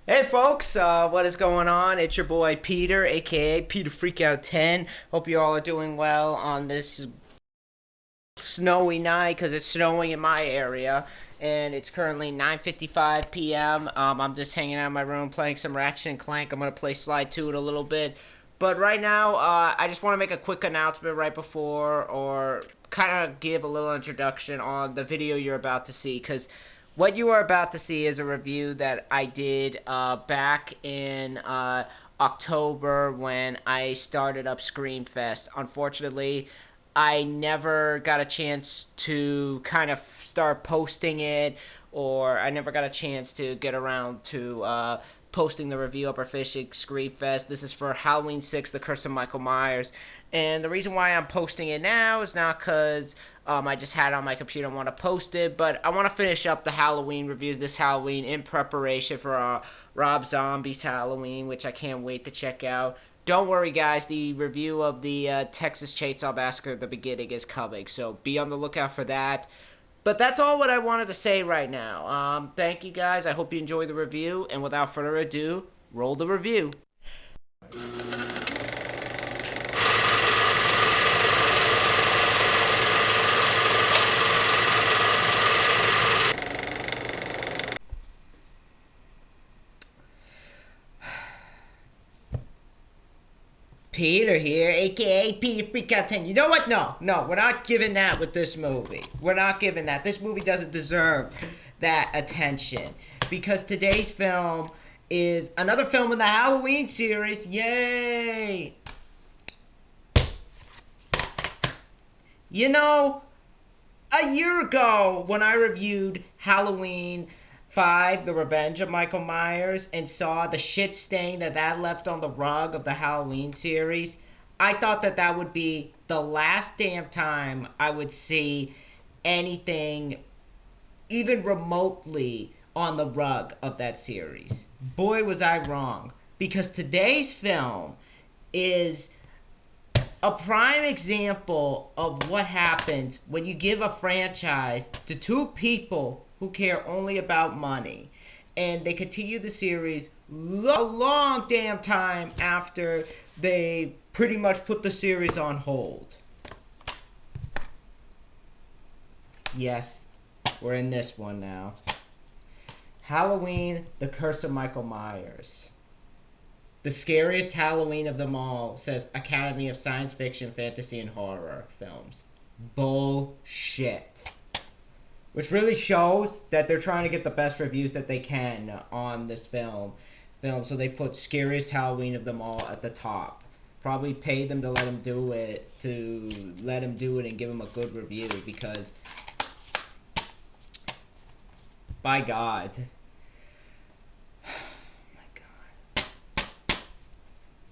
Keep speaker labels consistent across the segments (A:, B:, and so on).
A: Hey folks, what is going on? It's your boy Peter, aka Peter Freakout 10. Hope you all are doing well on this snowy night, because it's snowing in my area, and it's currently 9:55 p.m. I'm just hanging out in my room playing some Ratchet and Clank. I'm going to play Slide 2 in a little bit. But right now, I just want to make a quick announcement right before, or kind of give a little introduction on the video you're about to see, because what you are about to see is a review that I did back in October when I started up Screamfest. Unfortunately, I never got a chance to kind of start posting it, or I never got a chance to get around to posting the review up or finishing Screamfest. This is for Halloween 6, The Curse of Micheal Myers. And the reason why I'm posting it now is not because I just had it on my computer and want to post it, but I want to finish up the Halloween reviews this Halloween in preparation for Rob Zombie's Halloween, which I can't wait to check out. Don't worry, guys, the review of the Texas Chainsaw Massacre at the beginning is coming, so be on the lookout for that. But that's all what I wanted to say right now. Thank you, guys. I hope you enjoy the review, and without further ado, roll the review. Peter here, aka Peter Freakout 10. You know what? No, we're not giving that with this movie. We're not giving that. This movie doesn't deserve that attention. Because today's film is another film in the Halloween series. Yay! You know, a year ago when I reviewed Halloween 5, The Revenge of Micheal Myers, and saw the shit stain that left on the rug of the Halloween series, I thought that would be the last damn time I would see anything even remotely on the rug of that series. Boy, was I wrong. Because today's film is a prime example of what happens when you give a franchise to two people who care only about money, and they continue the series a long damn time after they pretty much put the series on hold. Yes, we're in this one now. Halloween, The Curse of Micheal Myers. The scariest Halloween of them all, says Academy of Science Fiction, Fantasy, and Horror Films. Bullshit. Which really shows that they're trying to get the best reviews that they can on this film. So they put scariest Halloween of them all at the top. Probably paid them to let him do it, and give him a good review, because by God.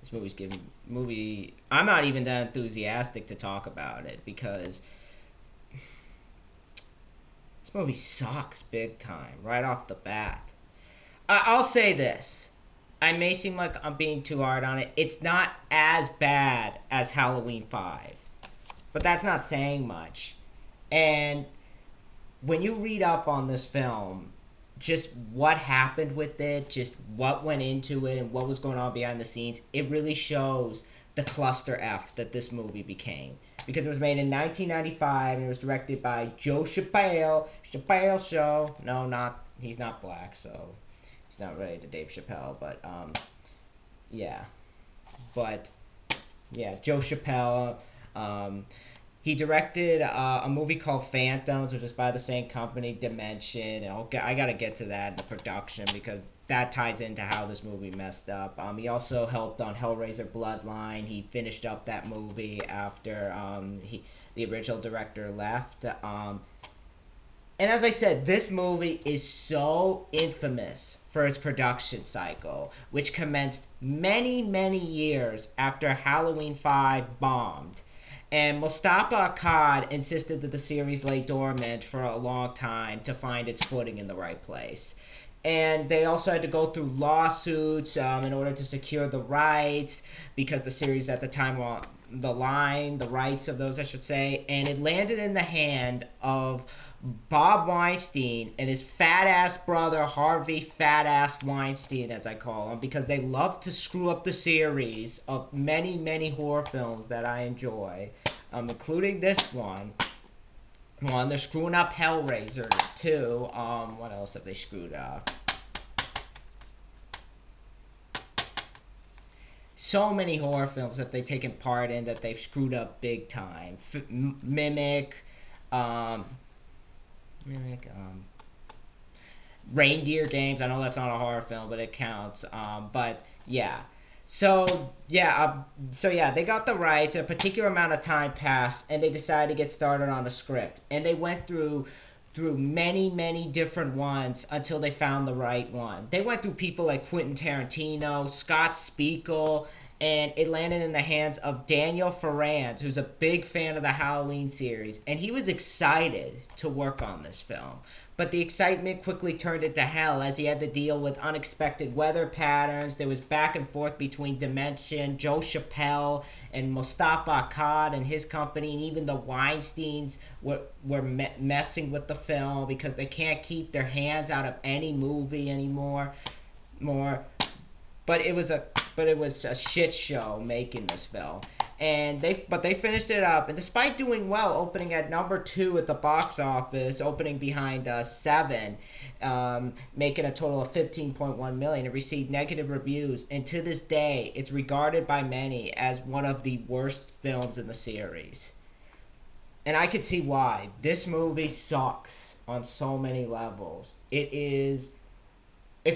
A: This movie, I'm not even that enthusiastic to talk about it, because this movie sucks big time, right off the bat. I'll say this. I may seem like I'm being too hard on it. It's not as bad as Halloween 5. But that's not saying much. And when you read up on this film, just what happened with it, just what went into it, and what was going on behind the scenes, it really shows the cluster F that this movie became. Because it was made in 1995, and it was directed by Joe Chappelle. Chappelle Show. No, he's not black, so he's not related to Dave Chappelle, but, yeah. But, yeah, Joe Chappelle. He directed a movie called Phantoms, which is by the same company, Dimension. And I gotta get to that in the production, because that ties into how this movie messed up. He also helped on Hellraiser Bloodline. He finished up that movie after the original director left. And as I said, this movie is so infamous for its production cycle, which commenced many, many years after Halloween 5 bombed. And Moustapha Akkad insisted that the series lay dormant for a long time to find its footing in the right place. And they also had to go through lawsuits in order to secure the rights, because the series at the time the rights of those, I should say, and it landed in the hand of Bob Weinstein and his fat ass brother Harvey Fat Ass Weinstein, as I call him, because they love to screw up the series of many horror films that I enjoy, including this one. They're screwing up Hellraiser too. What else have they screwed up? So many horror films that they've taken part in that they've screwed up big time. Mimic, Reindeer Games. I know that's not a horror film, but it counts. But yeah. So yeah, they got the rights. A particular amount of time passed, and they decided to get started on the script. And they went through many different ones until they found the right one. They went through people like Quentin Tarantino, Scott Spiegel, and it landed in the hands of Daniel Ferrand, who's a big fan of the Halloween series, and he was excited to work on this film. But the excitement quickly turned into hell as he had to deal with unexpected weather patterns. There was back and forth between Dimension, Joe Chappelle, and Moustapha Akkad and his company, and even the Weinsteins were messing with the film because they can't keep their hands out of any movie anymore. But it was a shit show making this film. And they finished it up, and despite doing well, opening at number 2 at the box office, opening behind 7, making a total of $15.1 million, it received negative reviews, and to this day, it's regarded by many as one of the worst films in the series. And I could see why. This movie sucks on so many levels. It's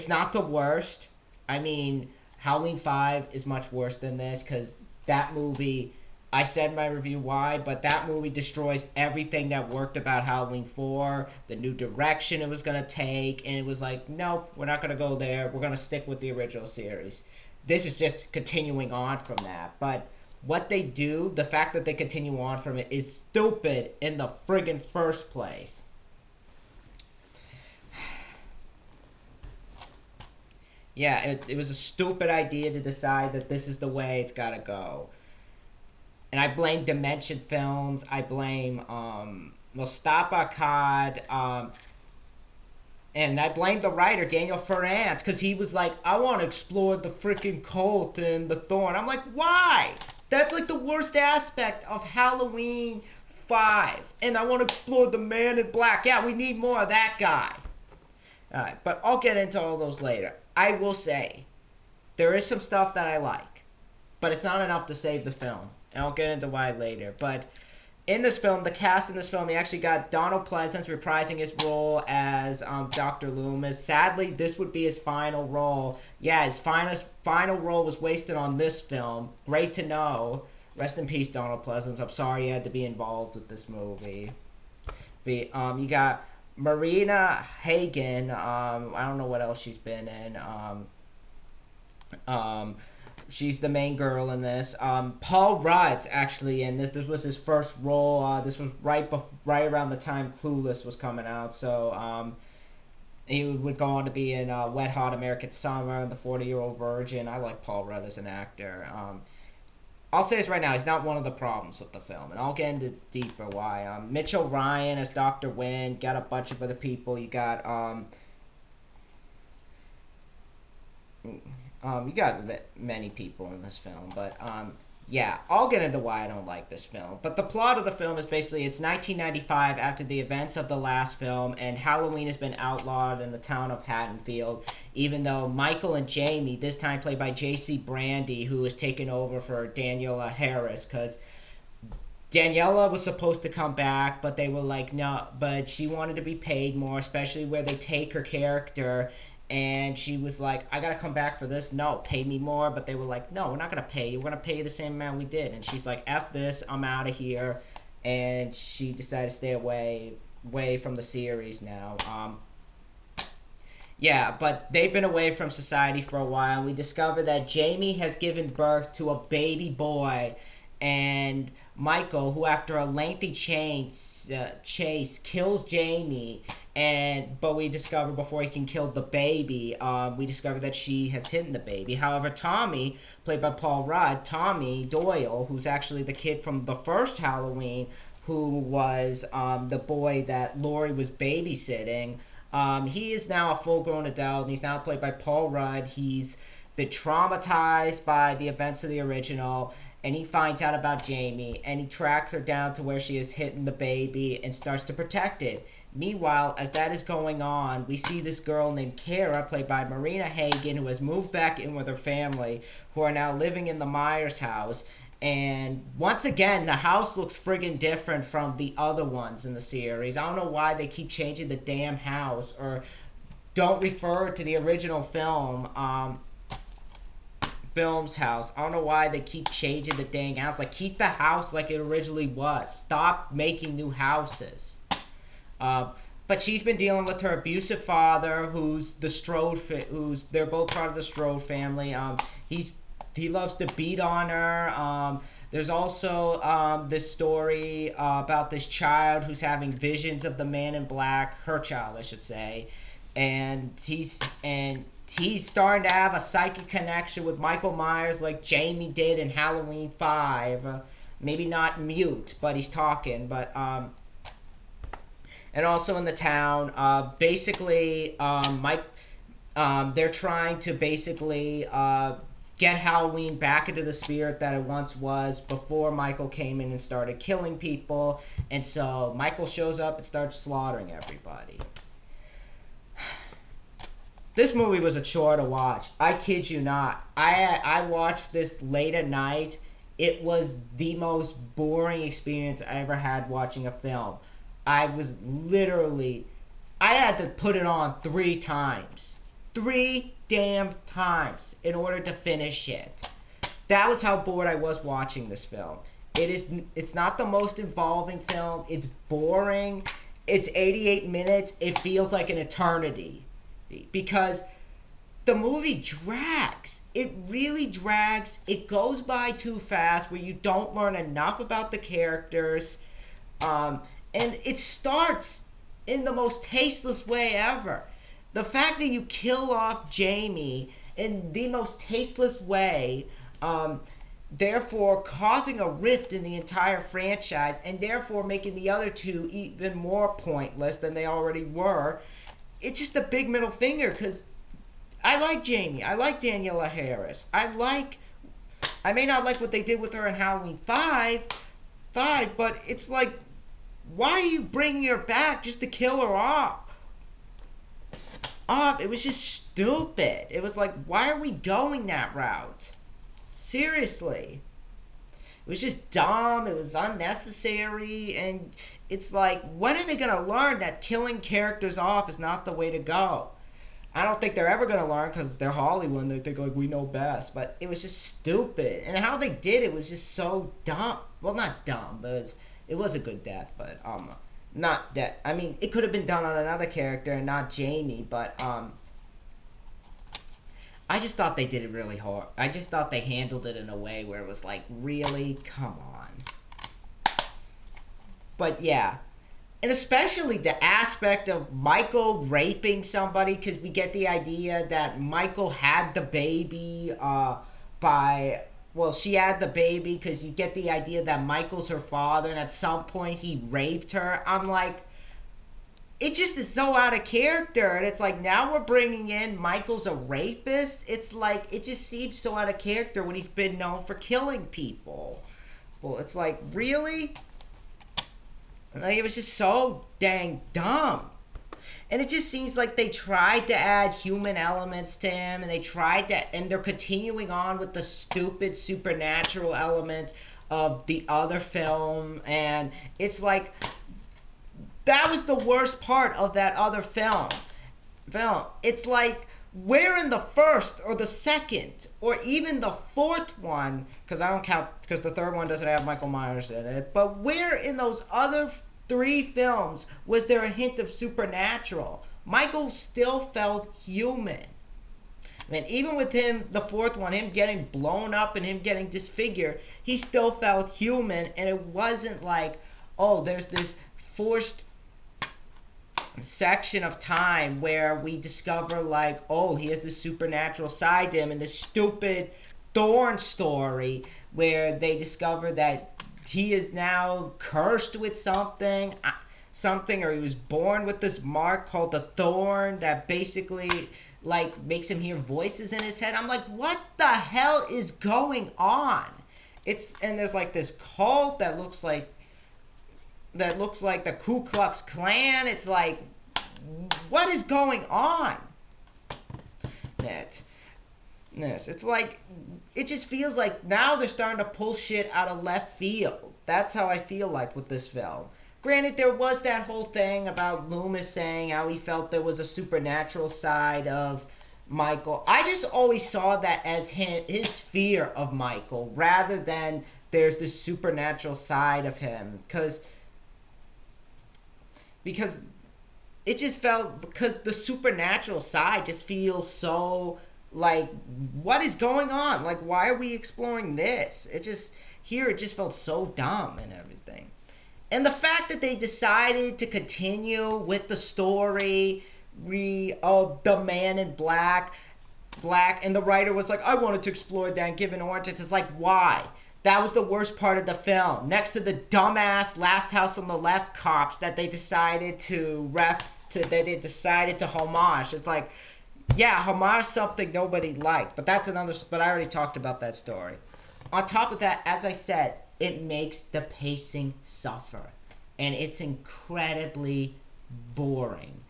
A: not the worst. I mean, Halloween 5 is much worse than this, because that movie, I said in my review why, but that movie destroys everything that worked about Halloween 4, the new direction it was going to take, and it was like, nope, we're not going to go there, we're going to stick with the original series. This is just continuing on from that, but what they do, the fact that they continue on from it, is stupid in the friggin' first place. Yeah, it was a stupid idea to decide that this is the way it's gotta go. And I blame Dimension Films, I blame Moustapha Akkad, and I blame the writer, Daniel Ferrand, because he was like, I want to explore the freaking cult and the Thorn. I'm like, why? That's like the worst aspect of Halloween 5. And I want to explore the Man in Black. Yeah, we need more of that guy. Alright, but I'll get into all those later. I will say, there is some stuff that I like, but it's not enough to save the film. And I'll get into why later. But in this film, the cast in this film, you actually got Donald Pleasance reprising his role as Dr. Loomis. Sadly, this would be his final role. Yeah, his final role was wasted on this film. Great to know. Rest in peace, Donald Pleasance. I'm sorry you had to be involved with this movie. But, you got Marina Hagen, I don't know what else she's been in. She's the main girl in this. Paul Rudd's actually in this. This was his first role. This was right around the time Clueless was coming out. So he would go on to be in Wet Hot American Summer and The 40-Year-Old Virgin. I like Paul Rudd as an actor. I'll say this right now, he's not one of the problems with the film, and I'll get into deeper why. Mitchell Ryan as Dr. Wynn, got a bunch of other people. You got many people in this film, but yeah, I'll get into why I don't like this film. But the plot of the film is basically, it's 1995 after the events of the last film, and Halloween has been outlawed in the town of Haddonfield, even though Michael and Jamie, this time played by J.C. Brandy, who has taken over for Daniela Harris, because Daniela was supposed to come back, but they were like, no, but she wanted to be paid more, especially where they take her character. And she was like, I gotta come back for this. No, pay me more. But they were like, no, we're not gonna pay you. We're gonna pay you the same amount we did. And she's like, F this, I'm out of here. And she decided to stay away from the series now. Yeah, but they've been away from society for a while. We discover that Jamie has given birth to a baby boy. And Michael, who after a lengthy chase kills Jamie But we discover before he can kill the baby, we discover that she has hidden the baby. However, Tommy, played by Paul Rudd, Tommy Doyle, who's actually the kid from the first Halloween, who was the boy that Laurie was babysitting, he is now a full-grown adult, and he's now played by Paul Rudd. He's been traumatized by the events of the original, and he finds out about Jamie, and he tracks her down to where she has hidden the baby and starts to protect it. Meanwhile, as that is going on, we see this girl named Kara, played by Marina Hagen, who has moved back in with her family, who are now living in the Myers house. And once again, the house looks friggin' different from the other ones in the series. I don't know why they keep changing the damn house, or don't refer to the original film's house. I don't know why they keep changing the dang house. Like, keep the house like it originally was. Stop making new houses. But she's been dealing with her abusive father, who's the Strode, they're both part of the Strode family. He loves to beat on her. There's also this story about this child who's having visions of the Man in Black, her child, I should say, and he's starting to have a psychic connection with Michael Myers, like Jamie did in Halloween 5. Maybe not mute, but he's talking. But and also in the town, basically, they're trying to basically get Halloween back into the spirit that it once was before Michael came in and started killing people. And so Michael shows up and starts slaughtering everybody. This movie was a chore to watch. I kid you not. I watched this late at night. It was the most boring experience I ever had watching a film. I had to put it on 3 times. 3 damn times in order to finish it. That was how bored I was watching this film. It's not the most involving film. It's boring. It's 88 minutes. It feels like an eternity. Because the movie drags. It really drags. It goes by too fast, where you don't learn enough about the characters. And it starts in the most tasteless way ever. The fact that you kill off Jamie in the most tasteless way, therefore causing a rift in the entire franchise, and therefore making the other 2 even more pointless than they already were, it's just a big middle finger, because I like Jamie. I like Daniela Harris. I may not like what they did with her in Halloween 5, but it's like, why are you bringing her back just to kill her off? It was just stupid. It was like, why are we going that route? Seriously. It was just dumb. It was unnecessary. And it's like, when are they going to learn that killing characters off is not the way to go? I don't think they're ever going to learn, because they're Hollywood and they think, like, we know best. But it was just stupid. And how they did it was just so dumb. Well, not dumb, but it was a good death. But not that. I mean, it could have been done on another character and not Jamie, but I just thought they did it really hard. I just thought they handled it in a way where it was like, really? Come on. But yeah. And especially the aspect of Michael raping somebody, because we get the idea that Michael had the baby she had the baby, because you get the idea that Michael's her father, and at some point he raped her. I'm like, it just is so out of character, and it's like, now we're bringing in Michael's a rapist. It's like, it just seems so out of character when he's been known for killing people. Well, it's like, really? Like, it was just so dang dumb. And it just seems like they tried to add human elements to him, and they're continuing on with the stupid supernatural element of the other film, and it's like, that was the worst part of that other film. It's like, where in the first or the second or even the 4th one, because I don't count, because the 3rd one doesn't have Michael Myers in it, but where in those other 3 films was there a hint of supernatural? Michael still felt human. I mean, even with him, the 4th one, him getting blown up and him getting disfigured, he still felt human, and it wasn't like, oh, there's this forced section of time where we discover, like, oh, he has this supernatural side to him, and this stupid Thorn story where they discover that he is now cursed with something, or he was born with this mark called the Thorn that basically, like, makes him hear voices in his head. I'm like, what the hell is going on? And there's like this cult that looks like the Ku Klux Klan. It's like, what is going on? It's like, it just feels like now they're starting to pull shit out of left field. That's how I feel like with this film. Granted, there was that whole thing about Loomis saying how he felt there was a supernatural side of Michael. I just always saw that as his fear of Michael, rather than there's this supernatural side of him. Because it just felt, because the supernatural side just feels so, like, what is going on? Like, why are we exploring this? It just felt so dumb and everything. And the fact that they decided to continue with the story of the Man in Black, and the writer was like, I wanted to explore that and give an origin. It's like, why? That was the worst part of the film. Next to the dumbass Last House on the Left cops that they decided to homage. It's like, yeah, homage something nobody liked, but that's another. But I already talked about that story. On top of that, as I said, it makes the pacing suffer, and it's incredibly boring.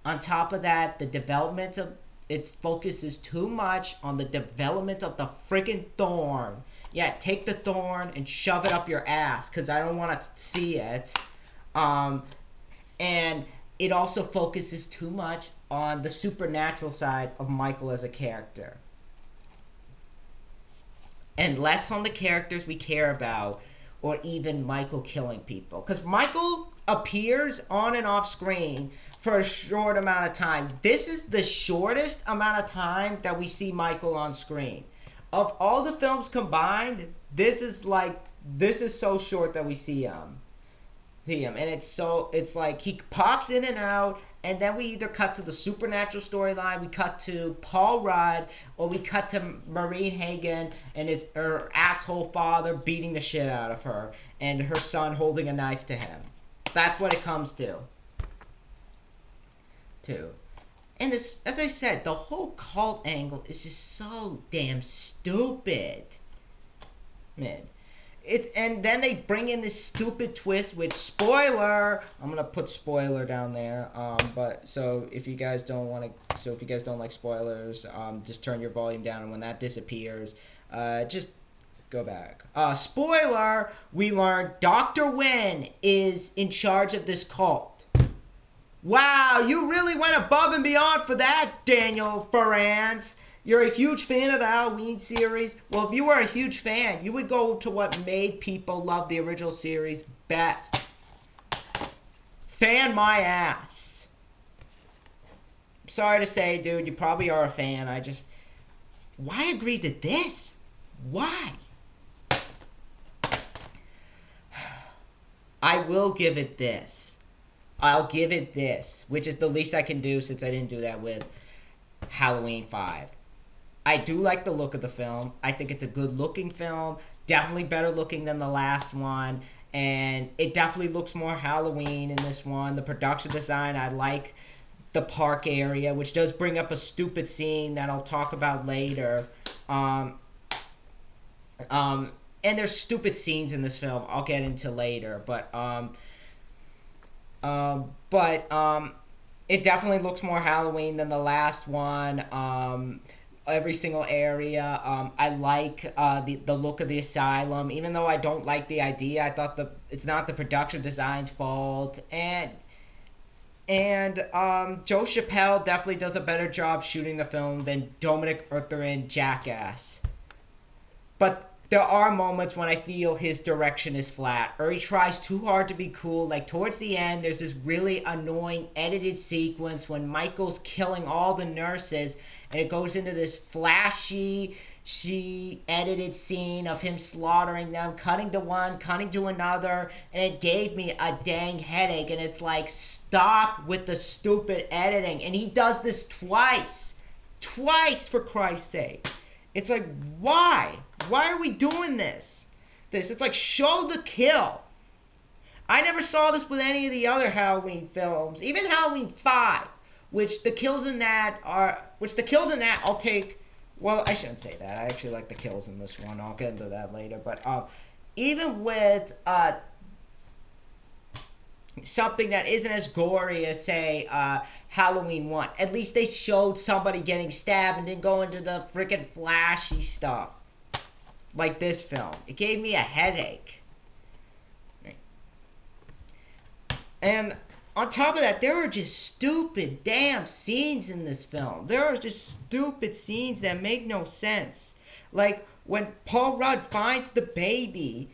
A: On top of that, the development of it focuses too much on the development of the freaking Thorn. Yeah, take the Thorn and shove it up your ass, because I don't want to see it. And it also focuses too much on the supernatural side of Michael as a character, and less on the characters we care about, or even Michael killing people. Because Michael appears on and off screen for a short amount of time. This is the shortest amount of time that we see Michael on screen. Of all the films combined, this is so short that we see him. And it's like he pops in and out, and then we either cut to the supernatural storyline, we cut to Paul Rudd, or we cut to Maureen Hagen and her asshole father beating the shit out of her, and her son holding a knife to him. That's what it comes to. And as I said, the whole cult angle is just so damn stupid. Man. And then they bring in this stupid twist, which, spoiler, I'm gonna put spoiler down there. But if you guys don't like spoilers, just turn your volume down, and when that disappears, just go back. Spoiler: we learn Dr. Wynn is in charge of this cult. Wow, you really went above and beyond for that, Daniel Ferrance. You're a huge fan of the Halloween series. Well, if you were a huge fan, you would go to what made people love the original series best. Fan my ass. Sorry to say, dude, you probably are a fan. Why agree to this? Why? I will give it this. I'll give it this, which is the least I can do since I didn't do that with Halloween 5. I do like the look of the film. I think it's a good looking film. Definitely better looking than the last one. And it definitely looks more Halloween in this one. The production design, I like the park area, which does bring up a stupid scene that I'll talk about later. And there's stupid scenes in this film I'll get into later. But it definitely looks more Halloween than the last one. Every single area. I like the look of the asylum, even though I don't like the idea. I thought it's not the production design's fault, and Joe Chappelle definitely does a better job shooting the film than Dominic Arthur in Jackass. But there are moments when I feel his direction is flat, or he tries too hard to be cool. Like towards the end, there's this really annoying edited sequence when Michael's killing all the nurses, and it goes into this flashy, edited scene of him slaughtering them, cutting to one, cutting to another, and it gave me a dang headache. And it's like, stop with the stupid editing. And he does this twice, for Christ's sake. It's like, why? Why are we doing this? It's like, show the kill. I never saw this with any of the other Halloween films. Even Halloween 5, which the kills in that I'll take. Well, I shouldn't say that. I actually like the kills in this one. I'll get into that later. But even with something that isn't as gory as, say, Halloween 1. At least they showed somebody getting stabbed and didn't go into the freaking flashy stuff. Like this film. It gave me a headache. And on top of that, there are just stupid damn scenes in this film. There are just stupid scenes that make no sense. Like, when Paul Rudd finds the baby,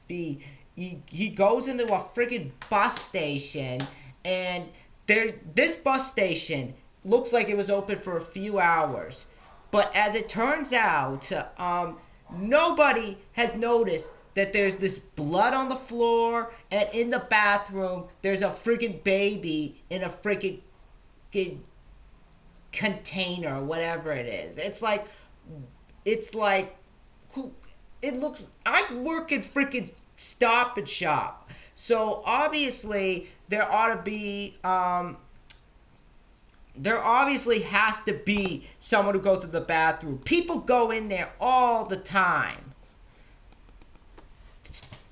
A: he goes into a freaking bus station, and this bus station looks like it was open for a few hours. But as it turns out, nobody has noticed that there's this blood on the floor, and in the bathroom, there's a freaking baby in a freaking container, whatever it is. It's like, it looks, I work in freaking Stop and Shop. So obviously there obviously has to be someone who goes to the bathroom. People go in there all the time.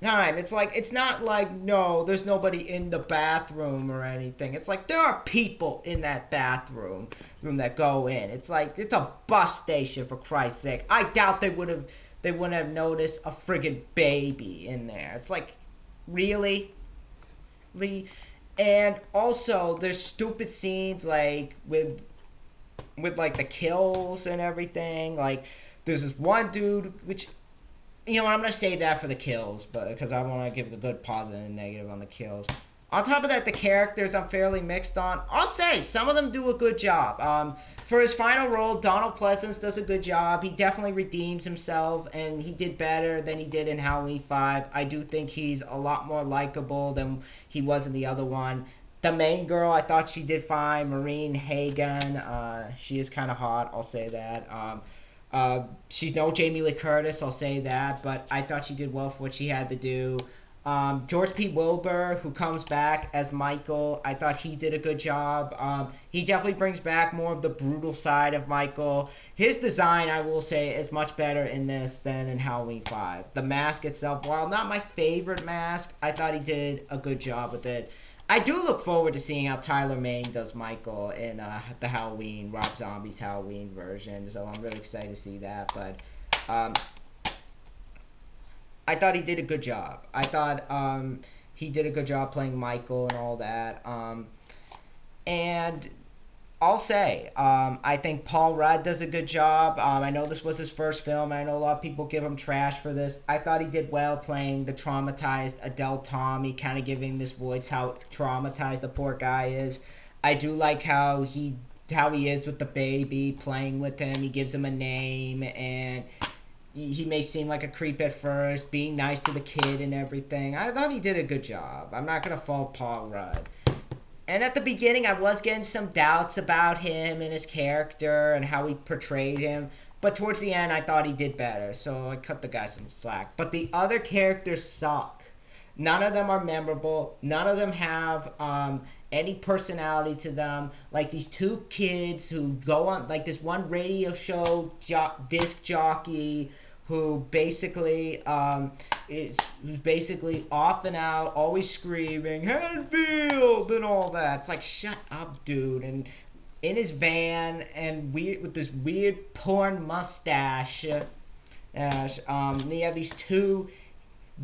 A: It's like, it's not like, no, there's nobody in the bathroom or anything. It's like, there are people in that bathroom that go in. It's like, it's a bus station, for Christ's sake. I doubt they wouldn't have noticed a friggin' baby in there. It's like, really? And also, there's stupid scenes, like, with like, the kills and everything. Like, there's this one dude, which, you know, I'm going to save that for the kills, but because I want to give a good positive and negative on the kills. On top of that, the characters I'm fairly mixed on. I'll say, some of them do a good job. For his final role, Donald Pleasance does a good job. He definitely redeems himself, and he did better than he did in Halloween 5. I do think he's a lot more likable than he was in the other one. The main girl, I thought she did fine. Maureen Hagan, she is kind of hot, I'll say that. She's no Jamie Lee Curtis, I'll say that, but I thought she did well for what she had to do. George P. Wilbur, who comes back as Michael, I thought he did a good job. He definitely brings back more of the brutal side of Michael. His design, I will say, is much better in this than in Halloween 5. The mask itself, while not my favorite mask, I thought he did a good job with it. I do look forward to seeing how Tyler Mane does Michael in the Rob Zombie's Halloween version, so I'm really excited to see that. But I thought he did a good job. I thought he did a good job playing Michael and all that. And I'll say, I think Paul Rudd does a good job. I know this was his first film, and I know a lot of people give him trash for this. I thought he did well playing the traumatized adult Tommy, kind of giving this voice how traumatized the poor guy is. I do like how he is with the baby, playing with him. He gives him a name, and he may seem like a creep at first, being nice to the kid and everything. I thought he did a good job. I'm not going to fault Paul Rudd. And at the beginning, I was getting some doubts about him and his character and how he portrayed him. But towards the end, I thought he did better, so I cut the guy some slack. But the other characters suck. None of them are memorable. None of them have any personality to them. Like these two kids who go on, like this one radio show disc jockey who basically who's basically off and out, always screaming, Henfield, and all that. It's like, shut up, dude. And in his van, and with this weird porn mustache, and you have these two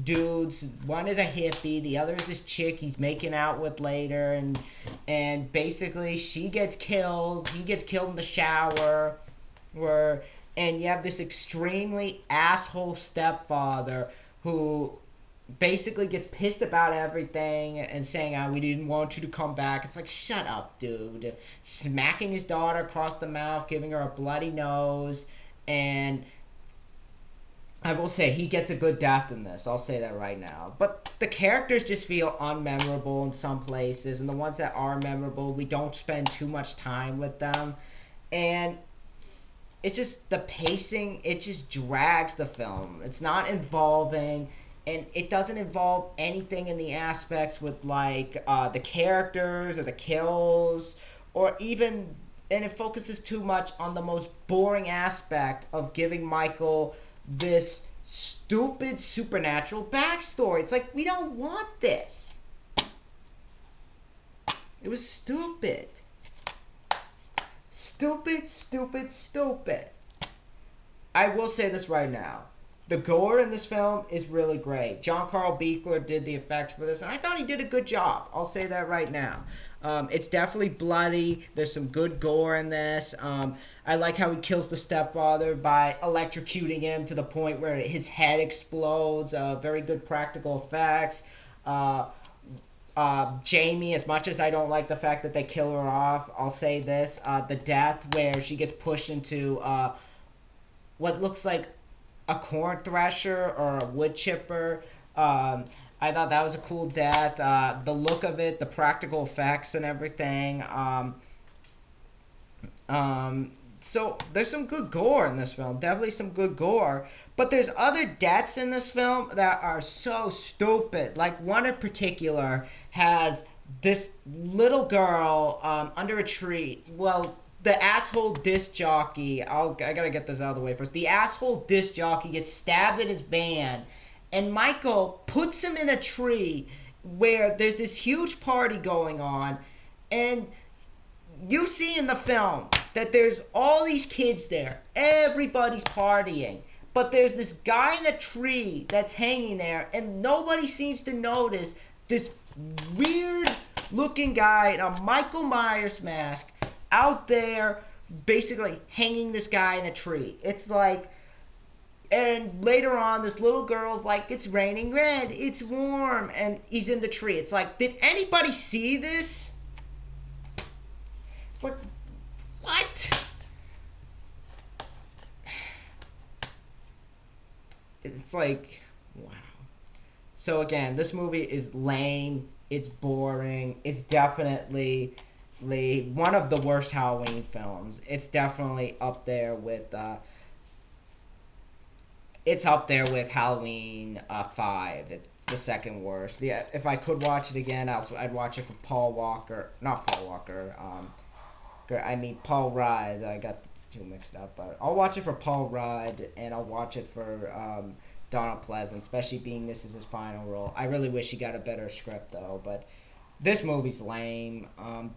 A: dudes. One is a hippie, the other is this chick he's making out with later, and basically she gets killed, he gets killed in the shower. where, and you have this extremely asshole stepfather who basically gets pissed about everything and saying, we didn't want you to come back. It's like, shut up, dude. Smacking his daughter across the mouth, giving her a bloody nose, and I will say he gets a good death in this. I'll say that right now. But the characters just feel unmemorable in some places, and the ones that are memorable, we don't spend too much time with them. And it's just, the pacing, it just drags the film. It's not involving, and it doesn't involve anything in the aspects with, like, the characters or the kills, or even, and it focuses too much on the most boring aspect of giving Michael this stupid supernatural backstory. It's like, we don't want this. It was stupid. Stupid, stupid, stupid. I will say this right now. The gore in this film is really great. John Carl Buechler did the effects for this, and I thought he did a good job. I'll say that right now. It's definitely bloody. There's some good gore in this. I like how he kills the stepfather by electrocuting him to the point where his head explodes. Very good practical effects. Jamie, as much as I don't like the fact that they kill her off, I'll say this. The death where she gets pushed into what looks like a corn thresher or a wood chipper. I thought that was a cool death. The look of it, the practical effects and everything. So there's some good gore in this film. Definitely some good gore. But there's other deaths in this film that are so stupid. Like, one in particular has this little girl under a tree. Well, the asshole disc jockey, I gotta get this out of the way first. The asshole disc jockey gets stabbed in his van, and Michael puts him in a tree where there's this huge party going on, and you see in the film that there's all these kids there. Everybody's partying. But there's this guy in a tree that's hanging there, and nobody seems to notice this weird looking guy in a Michael Myers mask out there basically hanging this guy in a tree. It's like, and later on this little girl's like, it's raining red, it's warm, and he's in the tree. It's like, did anybody see this? But what? It's like, wow. So again, this movie is lame, it's boring, it's definitely one of the worst Halloween films. It's definitely up there with Halloween 5. It's the second worst. Yeah, if I could watch it again, I'd watch it for Paul Rudd. I got the two mixed up, but I'll watch it for Paul Rudd, and I'll watch it for Donald Pleasance, especially being this is his final role. I really wish he got a better script though, but this movie's lame.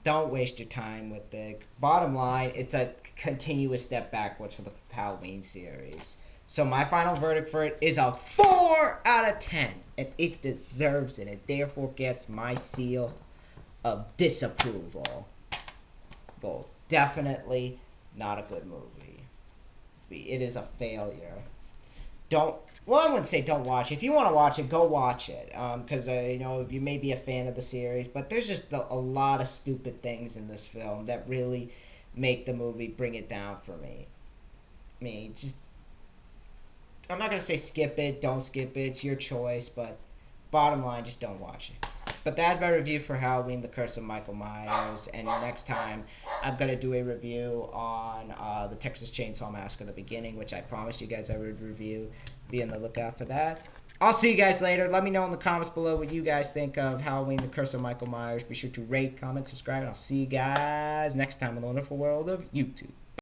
A: Don't waste your time with it. Bottom line, it's a continuous step backwards for the Halloween series. So my final verdict for it is a 4 out of 10, and it deserves it. It therefore gets my seal of disapproval. Well, definitely not a good movie. It is a failure. I wouldn't say don't watch it. If you want to watch it, go watch it. Because, you may be a fan of the series, but there's just a lot of stupid things in this film that really make the movie bring it down for me. I'm not going to say skip it, don't skip it, it's your choice, but bottom line, just don't watch it. But that's my review for Halloween, The Curse of Micheal Myers, and next time I'm going to do a review on the Texas Chainsaw Massacre, the beginning, which I promised you guys I would review. Be on the lookout for that. I'll see you guys later. Let me know in the comments below what you guys think of Halloween, The Curse of Micheal Myers. Be sure to rate, comment, subscribe, and I'll see you guys next time in the wonderful world of YouTube.